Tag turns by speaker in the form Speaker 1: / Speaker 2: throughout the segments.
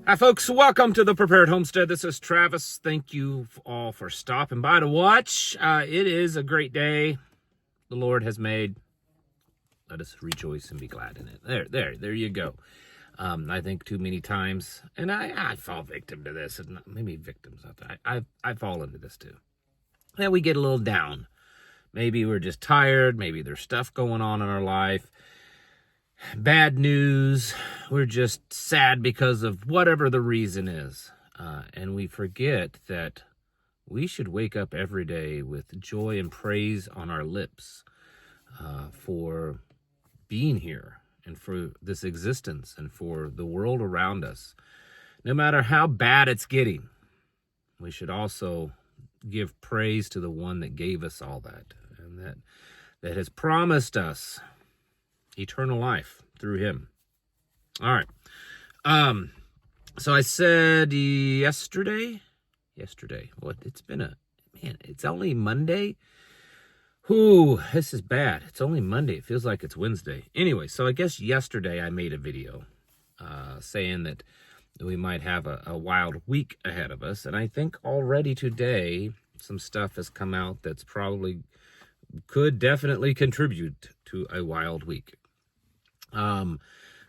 Speaker 1: Hi, folks. Welcome to the Prepared Homestead. This is Travis. Thank you all for stopping by to watch. It is a great day the Lord has made. Let us rejoice and be glad in it. There you go. I think too many times, and I fall victim to this, and maybe victims out there. I fall into this too. And we get a little down. Maybe we're just tired. Maybe there's stuff going on in our life. Bad news. We're just sad because of whatever the reason is. And we forget that we should wake up every day with joy and praise on our lips for being here and for this existence and for the world around us. No matter how bad it's getting, we should also give praise to the one that gave us all that and that has promised us eternal life through him. All right. So I said yesterday, what it's only Monday. Ooh, this is bad. It's only Monday. It feels like it's Wednesday. Anyway, so I guess yesterday I made a video saying that we might have a wild week ahead of us. And I think already today some stuff has come out that's probably could definitely contribute to a wild week.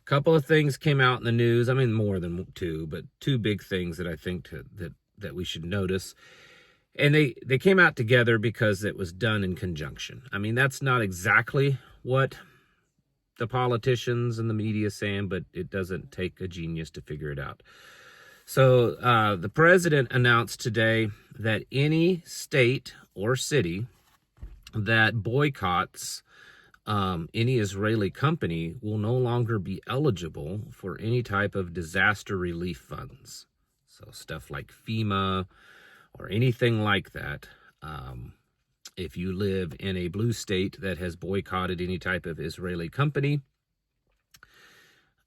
Speaker 1: Couple of things came out in the news. I mean, more than two, but two big things that I think that we should notice. And they came out together because it was done in conjunction. I mean, that's not exactly what the politicians and the media saying, but it doesn't take a genius to figure it out. So the president announced today that any state or city that boycotts any Israeli company will no longer be eligible for any type of disaster relief funds. So stuff like FEMA or anything like that. If you live in a blue state that has boycotted any type of Israeli company,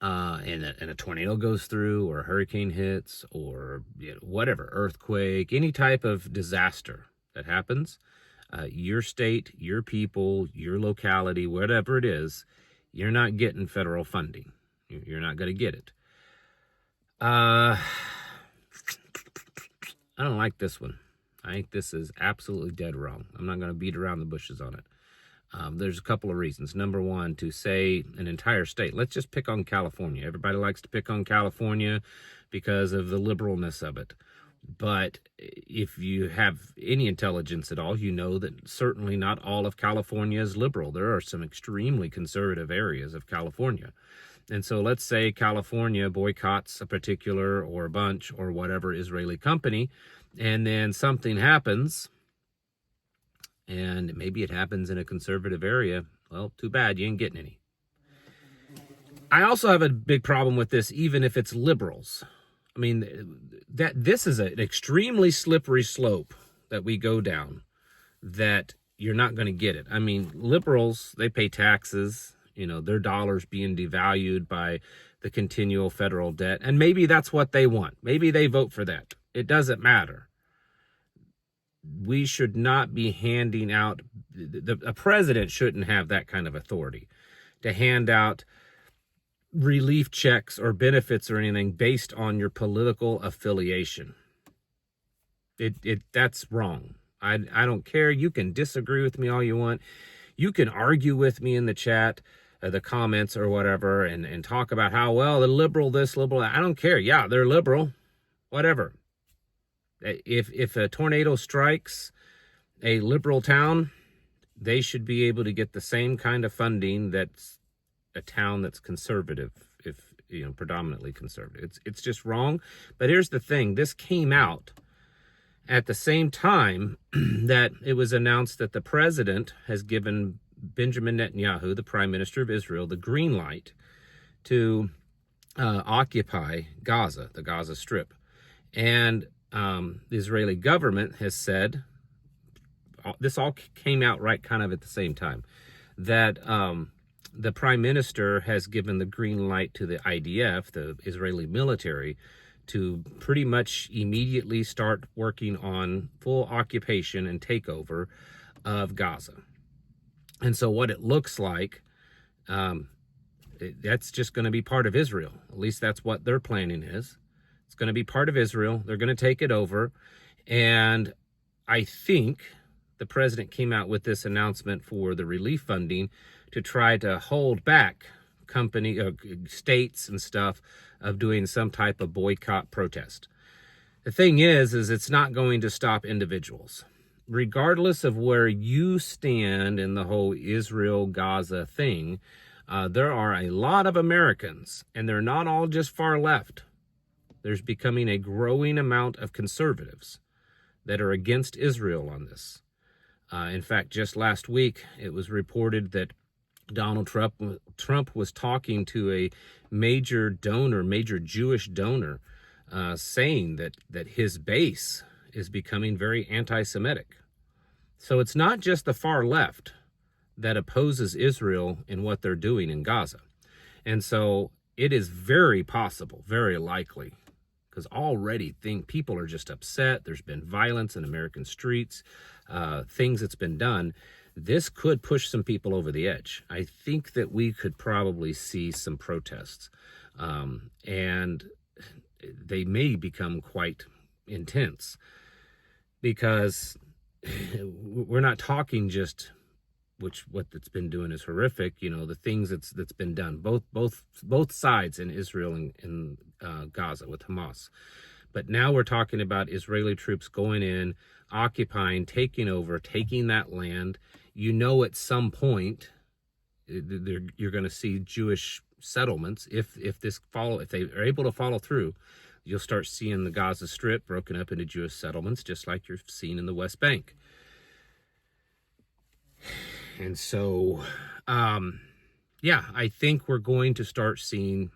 Speaker 1: and a tornado goes through, or a hurricane hits, or whatever, earthquake, any type of disaster that happens, your state, your people, your locality, whatever it is, you're not getting federal funding. You're not going to get it. I don't like this one. I think this is absolutely dead wrong. I'm not going to beat around the bushes on it. There's a couple of reasons. Number one, to say an entire state. Let's just pick on California. Everybody likes to pick on California because of the liberalness of it. But if you have any intelligence at all, you know that certainly not all of California is liberal. There are some extremely conservative areas of California. And so let's say California boycotts a particular or a bunch or whatever Israeli company, and then something happens, and maybe it happens in a conservative area. Well, too bad, you ain't getting any. I also have a big problem with this, even if it's liberals. I mean, that this is an extremely slippery slope that we go down, that you're not going to get it. I mean, liberals, they pay taxes, their dollars being devalued by the continual federal debt. And maybe that's what they want. Maybe they vote for that. It doesn't matter. We should not be handing out, a president shouldn't have that kind of authority to hand out relief checks or benefits or anything based on your political affiliation. That's wrong. I don't care. You can disagree with me all you want. You can argue with me in the chat, the comments or whatever, and talk about how, well, the liberal this, liberal that. I don't care. Yeah, they're liberal. Whatever. If a tornado strikes a liberal town, they should be able to get the same kind of funding that's a town that's conservative, if predominantly conservative. It's just wrong. But here's the thing: this came out at the same time that it was announced that the president has given Benjamin Netanyahu, the prime minister of Israel, the green light to occupy Gaza, the Gaza Strip. And the Israeli government has said, this all came out right kind of at the same time, that the prime minister has given the green light to the IDF, the Israeli military, to pretty much immediately start working on full occupation and takeover of Gaza. And so what it looks like, that's just going to be part of Israel. At least that's what their planning is. It's going to be part of Israel. They're going to take it over. And I think the president came out with this announcement for the relief funding to try to hold back states and stuff of doing some type of boycott protest. The thing is it's not going to stop individuals. Regardless of where you stand in the whole Israel-Gaza thing, there are a lot of Americans, and they're not all just far left. There's becoming a growing amount of conservatives that are against Israel on this. In fact, just last week, it was reported that Donald Trump was talking to a major Jewish donor, saying that his base is becoming very anti-Semitic. So it's not just the far left that opposes Israel in what they're doing in Gaza. And so it is very possible, very likely, because already people are just upset. There's been violence in American streets, things that's been done. This could push some people over the edge. I think that we could probably see some protests, and they may become quite intense, because we're not talking just what that's been doing is horrific. The things that's been done, both sides in Israel and Gaza with Hamas. But now we're talking about Israeli troops going in, occupying, taking over, taking that land. At some point, you're going to see Jewish settlements. If they are able to follow through, you'll start seeing the Gaza Strip broken up into Jewish settlements, just like you're seeing in the West Bank. And so, I think we're going to start seeing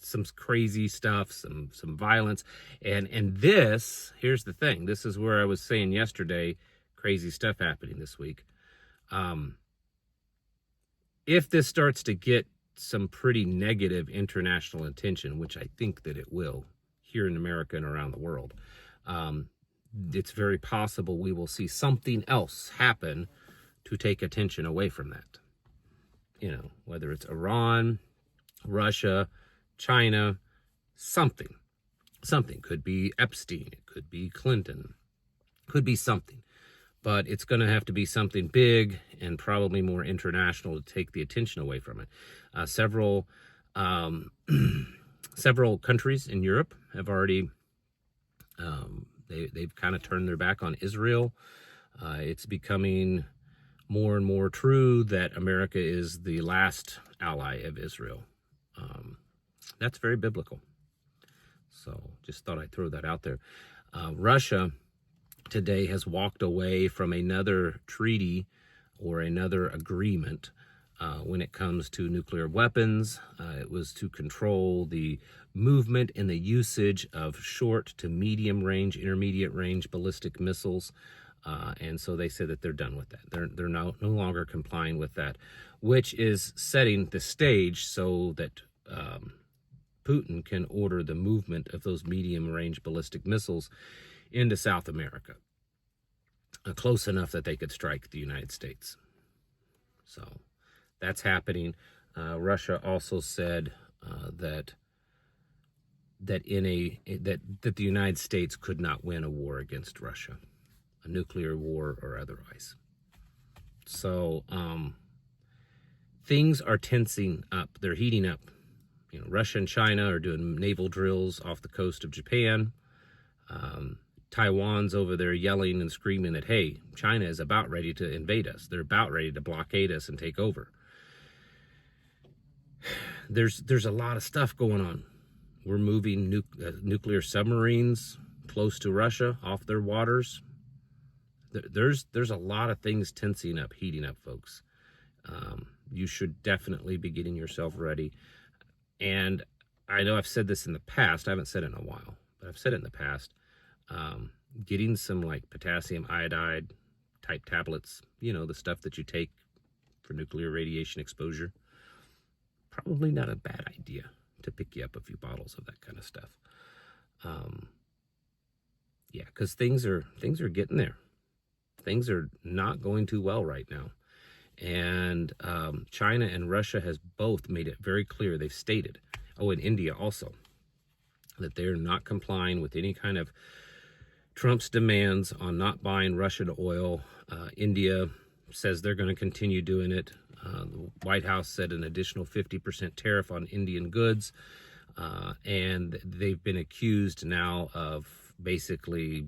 Speaker 1: some crazy stuff, some violence. And this, here's the thing. This is where I was saying yesterday, crazy stuff happening this week. If this starts to get some pretty negative international attention, which I think that it will here in America and around the world, it's very possible we will see something else happen to take attention away from that. Whether it's Iran, Russia, China, something. Could be Epstein, it could be Clinton, could be something. But it's going to have to be something big and probably more international to take the attention away from it. Several countries in Europe have already, they've kind of turned their back on Israel. It's becoming more and more true that America is the last ally of Israel. That's very biblical. So just thought I'd throw that out there. Russia today has walked away from another treaty or another agreement when it comes to nuclear weapons. It was to control the movement and the usage of short to medium range, intermediate range ballistic missiles. And so they said that they're done with that. They're no longer complying with that, which is setting the stage so that Putin can order the movement of those medium-range ballistic missiles into South America, close enough that they could strike the United States. So that's happening. Russia also said that the United States could not win a war against Russia, a nuclear war or otherwise. So things are tensing up. They're heating up. Russia and China are doing naval drills off the coast of Japan. Taiwan's over there yelling and screaming that, hey, China is about ready to invade us. They're about ready to blockade us and take over. There's a lot of stuff going on. We're moving nuclear submarines close to Russia, off their waters. There's a lot of things tensing up, heating up, folks. You should definitely be getting yourself ready. And I know I've said this in the past. I haven't said it in a while, but I've said it in the past. Getting some like potassium iodide type tablets, the stuff that you take for nuclear radiation exposure. Probably not a bad idea to pick you up a few bottles of that kind of stuff. Because things are getting there. Things are not going too well right now. And China and Russia has both made it very clear. They've stated, and India also, that they're not complying with any kind of Trump's demands on not buying Russian oil. India says they're going to continue doing it. The White House said an additional 50% tariff on Indian goods. And they've been accused now of basically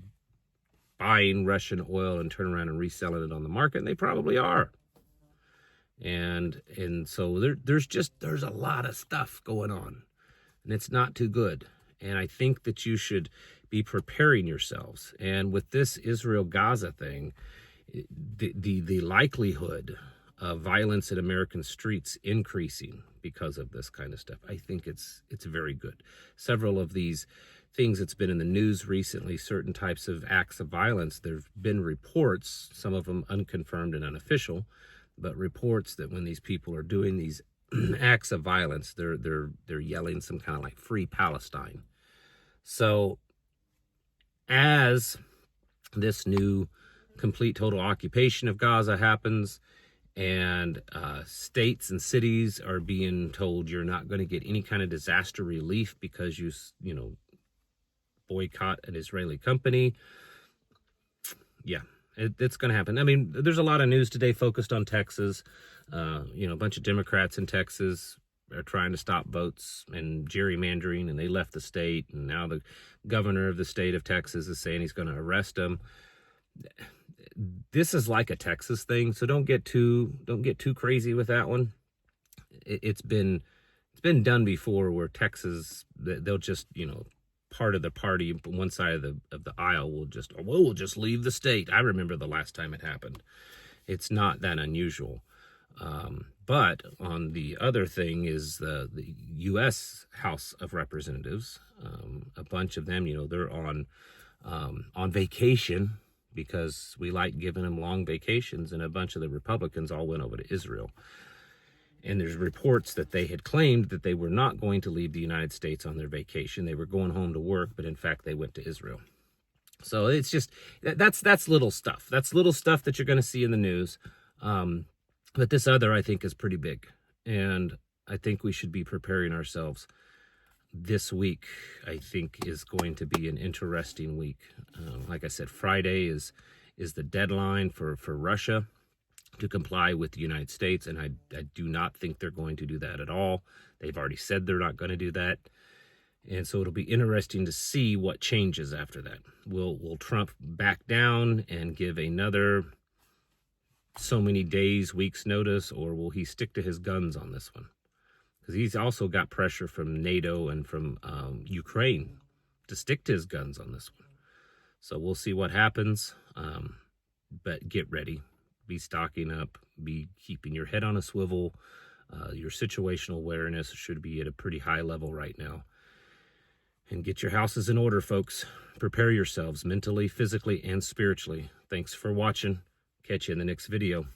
Speaker 1: buying Russian oil and turn around and reselling it on the market. And they probably are. And so there's a lot of stuff going on, and it's not too good. And I think that you should be preparing yourselves. And with this Israel-Gaza thing, the likelihood of violence in American streets increasing because of this kind of stuff, I think it's very good. Several of these things that's been in the news recently, certain types of acts of violence, there've been reports, some of them unconfirmed and unofficial, but reports that when these people are doing these acts of violence, they're yelling some kind of like free Palestine. So as this new complete total occupation of Gaza happens, and states and cities are being told you're not going to get any kind of disaster relief because you boycott an Israeli company. Yeah, it's going to happen. I mean, there's a lot of news today focused on Texas. A bunch of Democrats in Texas are trying to stop votes and gerrymandering, and they left the state. And now the governor of the state of Texas is saying he's going to arrest them. This is like a Texas thing, so don't get too crazy with that one. It's been done before, where Texas, they'll just part of the party, one side of the aisle will we'll just leave the state. I remember the last time it happened. It's not that unusual. But on the other thing is the U.S. House of Representatives. A bunch of them, they're on vacation, because we like giving them long vacations, and a bunch of the Republicans all went over to Israel. And there's reports that they had claimed that they were not going to leave the United States on their vacation. They were going home to work, but in fact, they went to Israel. So it's just, that's little stuff. That's little stuff that you're going to see in the news. But this other, I think, is pretty big. And I think we should be preparing ourselves. This week, I think, is going to be an interesting week. Like I said, Friday is the deadline for Russia to comply with the United States, and I do not think they're going to do that at all. They've already said they're not going to do that. And so it'll be interesting to see what changes after that. Will Trump back down and give another so many days, weeks notice, or will he stick to his guns on this one? Because he's also got pressure from NATO and from Ukraine to stick to his guns on this one. So we'll see what happens. But get ready. Be stocking up. Be keeping your head on a swivel. Your situational awareness should be at a pretty high level right now. And get your houses in order, folks. Prepare yourselves mentally, physically, and spiritually. Thanks for watching. Catch you in the next video.